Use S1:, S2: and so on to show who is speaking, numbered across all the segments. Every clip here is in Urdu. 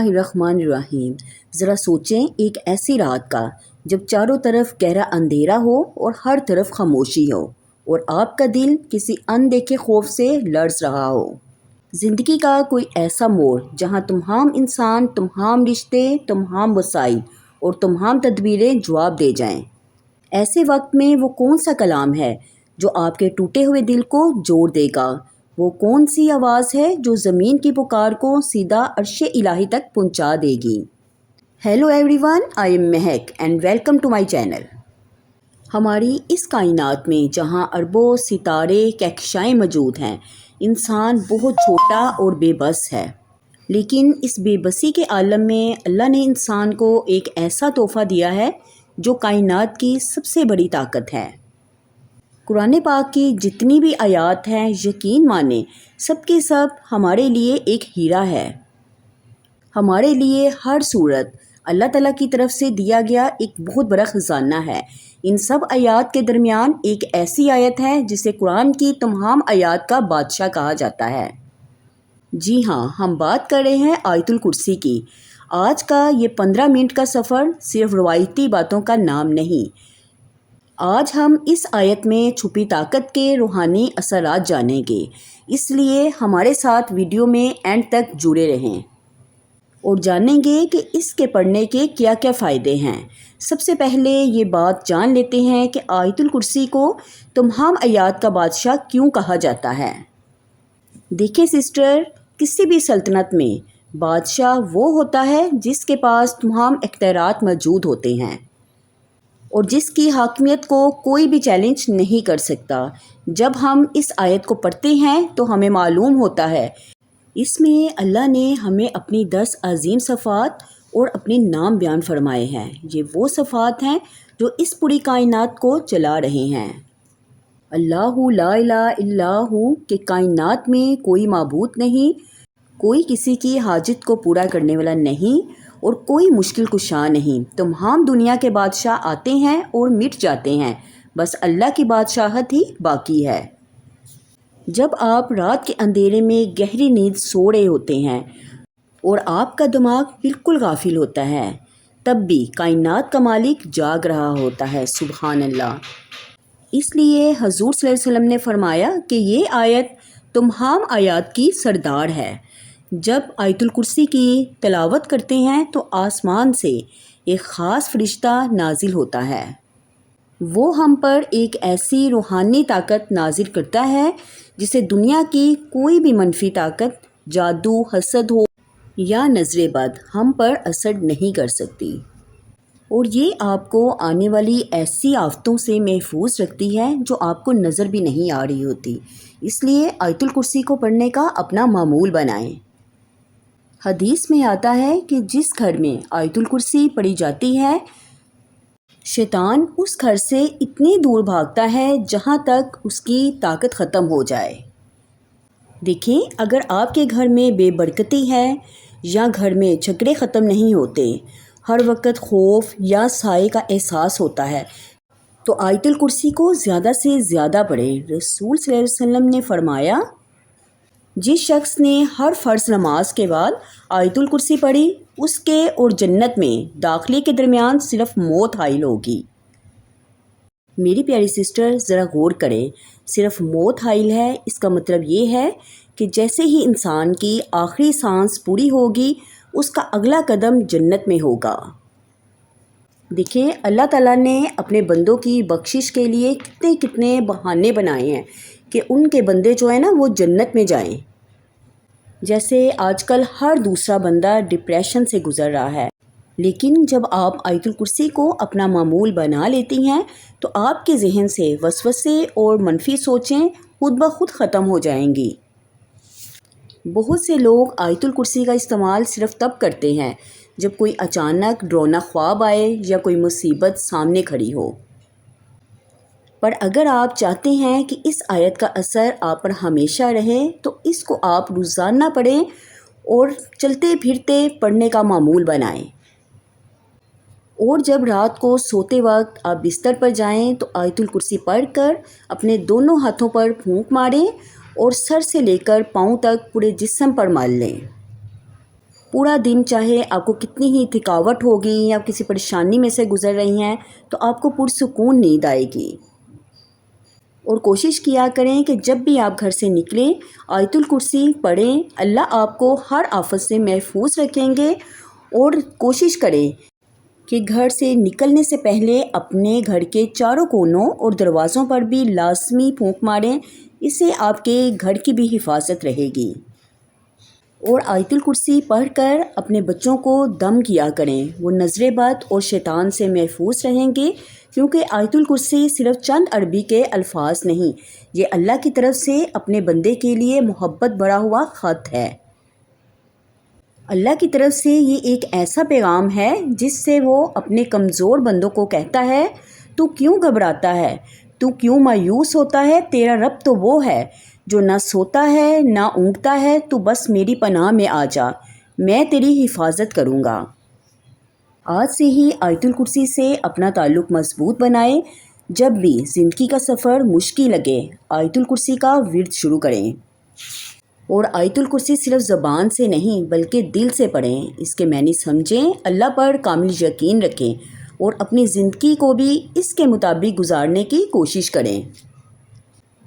S1: الرحمن الرحیم۔ ذرا سوچیں ایک ایسی رات کا جب چاروں طرف گہرا اندھیرا ہو اور ہر طرف خاموشی ہو اور آپ کا دل کسی اندیکھے خوف سے لرز رہا ہو۔ زندگی کا کوئی ایسا موڑ جہاں تمام انسان، تمام رشتے، تمام وسائل اور تمام تدبیریں جواب دے جائیں۔ ایسے وقت میں وہ کون سا کلام ہے جو آپ کے ٹوٹے ہوئے دل کو جوڑ دے گا؟ وہ کون سی آواز ہے جو زمین کی پکار کو سیدھا عرش الہی تک پہنچا دے گی؟ Hello everyone, I am Mehak and welcome to my channel. ہماری اس کائنات میں جہاں اربوں ستارے کہکشائیں موجود ہیں، انسان بہت چھوٹا اور بے بس ہے۔ لیکن اس بے بسی کے عالم میں اللہ نے انسان کو ایک ایسا تحفہ دیا ہے جو کائنات کی سب سے بڑی طاقت ہے۔ قرآن پاک کی جتنی بھی آیات ہیں، یقین مانیں سب کے سب ہمارے لیے ایک ہیرا ہے۔ ہمارے لیے ہر صورت اللہ تعالیٰ کی طرف سے دیا گیا ایک بہت بڑا خزانہ ہے۔ ان سب آیات کے درمیان ایک ایسی آیت ہے جسے قرآن کی تمام آیات کا بادشاہ کہا جاتا ہے۔ جی ہاں، ہم بات کر رہے ہیں آیت الکرسی کی۔ آج کا یہ 15 منٹ کا سفر صرف روایتی باتوں کا نام نہیں۔ آج ہم اس آیت میں چھپی طاقت کے روحانی اثرات جانیں گے، اس لیے ہمارے ساتھ ویڈیو میں اینڈ تک جڑے رہیں اور جانیں گے کہ اس کے پڑھنے کے کیا کیا فائدے ہیں۔ سب سے پہلے یہ بات جان لیتے ہیں کہ آیت الکرسی کو تمام آیات کا بادشاہ کیوں کہا جاتا ہے۔ دیکھیں سسٹر، کسی بھی سلطنت میں بادشاہ وہ ہوتا ہے جس کے پاس تمام اختیارات موجود ہوتے ہیں اور جس کی حاکمیت کو کوئی بھی چیلنج نہیں کر سکتا۔ جب ہم اس آیت کو پڑھتے ہیں تو ہمیں معلوم ہوتا ہے اس میں اللہ نے ہمیں اپنی 10 عظیم صفات اور اپنے نام بیان فرمائے ہیں۔ یہ وہ صفات ہیں جو اس پوری کائنات کو چلا رہے ہیں۔ اللہ لا الہ الا ہو کہ کائنات میں کوئی معبود نہیں، کوئی کسی کی حاجت کو پورا کرنے والا نہیں اور کوئی مشکل کشا نہیں۔ تمام دنیا کے بادشاہ آتے ہیں اور مٹ جاتے ہیں، بس اللہ کی بادشاہت ہی باقی ہے۔ جب آپ رات کے اندھیرے میں گہری نیند سو رہے ہوتے ہیں اور آپ کا دماغ بالکل غافل ہوتا ہے، تب بھی کائنات کا مالک جاگ رہا ہوتا ہے۔ سبحان اللہ۔ اس لیے حضور صلی اللہ علیہ وسلم نے فرمایا کہ یہ آیت تمام آیات کی سردار ہے۔ جب آیت الکرسی کی تلاوت کرتے ہیں تو آسمان سے ایک خاص فرشتہ نازل ہوتا ہے۔ وہ ہم پر ایک ایسی روحانی طاقت نازل کرتا ہے جسے دنیا کی کوئی بھی منفی طاقت، جادو، حسد ہو یا نظر بد ہم پر اثر نہیں کر سکتی، اور یہ آپ کو آنے والی ایسی آفتوں سے محفوظ رکھتی ہے جو آپ کو نظر بھی نہیں آ رہی ہوتی۔ اس لیے آیت الکرسی کو پڑھنے کا اپنا معمول بنائیں۔ حدیث میں آتا ہے کہ جس گھر میں آیت الکرسی پڑھی جاتی ہے، شیطان اس گھر سے اتنی دور بھاگتا ہے جہاں تک اس کی طاقت ختم ہو جائے۔ دیکھیں، اگر آپ کے گھر میں بے برکتی ہے یا گھر میں جھگڑے ختم نہیں ہوتے، ہر وقت خوف یا سائے کا احساس ہوتا ہے، تو آیت الکرسی کو زیادہ سے زیادہ پڑھیں۔ رسول صلی اللہ علیہ وسلم نے فرمایا، جس شخص نے ہر فرض نماز کے بعد آیت الکرسی پڑھی، اس کے اور جنت میں داخلے کے درمیان صرف موت حائل ہوگی۔ میری پیاری سسٹر، ذرا غور کریں، صرف موت حائل ہے، اس کا مطلب یہ ہے کہ جیسے ہی انسان کی آخری سانس پوری ہوگی، اس کا اگلا قدم جنت میں ہوگا۔ دیکھیں، اللہ تعالیٰ نے اپنے بندوں کی بخشش کے لیے کتنے کتنے بہانے بنائے ہیں کہ ان کے بندے جو ہیں نا وہ جنت میں جائیں۔ جیسے آج کل ہر دوسرا بندہ ڈپریشن سے گزر رہا ہے، لیکن جب آپ آیت الکرسی کو اپنا معمول بنا لیتی ہیں تو آپ کے ذہن سے وسوسے اور منفی سوچیں خود بخود ختم ہو جائیں گی۔ بہت سے لوگ آیت الکرسی کا استعمال صرف تب کرتے ہیں جب کوئی اچانک ڈراؤنا خواب آئے یا کوئی مصیبت سامنے کھڑی ہو۔ پر اگر آپ چاہتے ہیں کہ اس آیت کا اثر آپ پر ہمیشہ رہے تو اس کو آپ روزانہ پڑھیں اور چلتے پھرتے پڑھنے کا معمول بنائیں۔ اور جب رات کو سوتے وقت آپ بستر پر جائیں تو آیت الکرسی پڑھ کر اپنے دونوں ہاتھوں پر پھونک ماریں اور سر سے لے کر پاؤں تک پورے جسم پر مل لیں۔ پورا دن چاہے آپ کو کتنی ہی تھکاوٹ ہوگی یا کسی پریشانی میں سے گزر رہی ہیں تو آپ کو پرسکون نیند آئے گی۔ اور کوشش کیا کریں کہ جب بھی آپ گھر سے نکلیں آیت الکرسی پڑھیں، اللہ آپ کو ہر آفت سے محفوظ رکھیں گے۔ اور کوشش کریں کہ گھر سے نکلنے سے پہلے اپنے گھر کے چاروں کونوں اور دروازوں پر بھی لازمی پھونک ماریں، اس سے آپ کے گھر کی بھی حفاظت رہے گی۔ اور آیت الکرسی پڑھ کر اپنے بچوں کو دم کیا کریں، وہ نظر بد اور شیطان سے محفوظ رہیں گے، کیونکہ آیت الکرسی صرف چند عربی کے الفاظ نہیں، یہ اللہ کی طرف سے اپنے بندے کے لیے محبت بھرا ہوا خط ہے۔ اللہ کی طرف سے یہ ایک ایسا پیغام ہے جس سے وہ اپنے کمزور بندوں کو کہتا ہے، تو کیوں گھبراتا ہے، تو کیوں مایوس ہوتا ہے، تیرا رب تو وہ ہے جو نہ سوتا ہے نہ اونگتا ہے، تو بس میری پناہ میں آ جا، میں تیری حفاظت کروں گا۔ آج سے ہی آیت الکرسی سے اپنا تعلق مضبوط بنائیں، جب بھی زندگی کا سفر مشکل لگے آیت الکرسی کا ورد شروع کریں۔ اور آیت الکرسی صرف زبان سے نہیں بلکہ دل سے پڑھیں، اس کے معنی سمجھیں، اللہ پر کامل یقین رکھیں اور اپنی زندگی کو بھی اس کے مطابق گزارنے کی کوشش کریں۔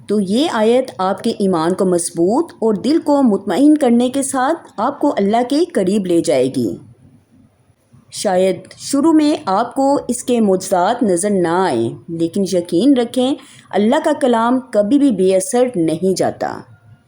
S1: تو یہ آیت آپ کے ایمان کو مضبوط اور دل کو مطمئن کرنے کے ساتھ آپ کو اللہ کے قریب لے جائے گی۔ شاید شروع میں آپ کو اس کے معجزات نظر نہ آئیں، لیکن یقین رکھیں اللہ کا کلام کبھی بھی بے اثر نہیں جاتا۔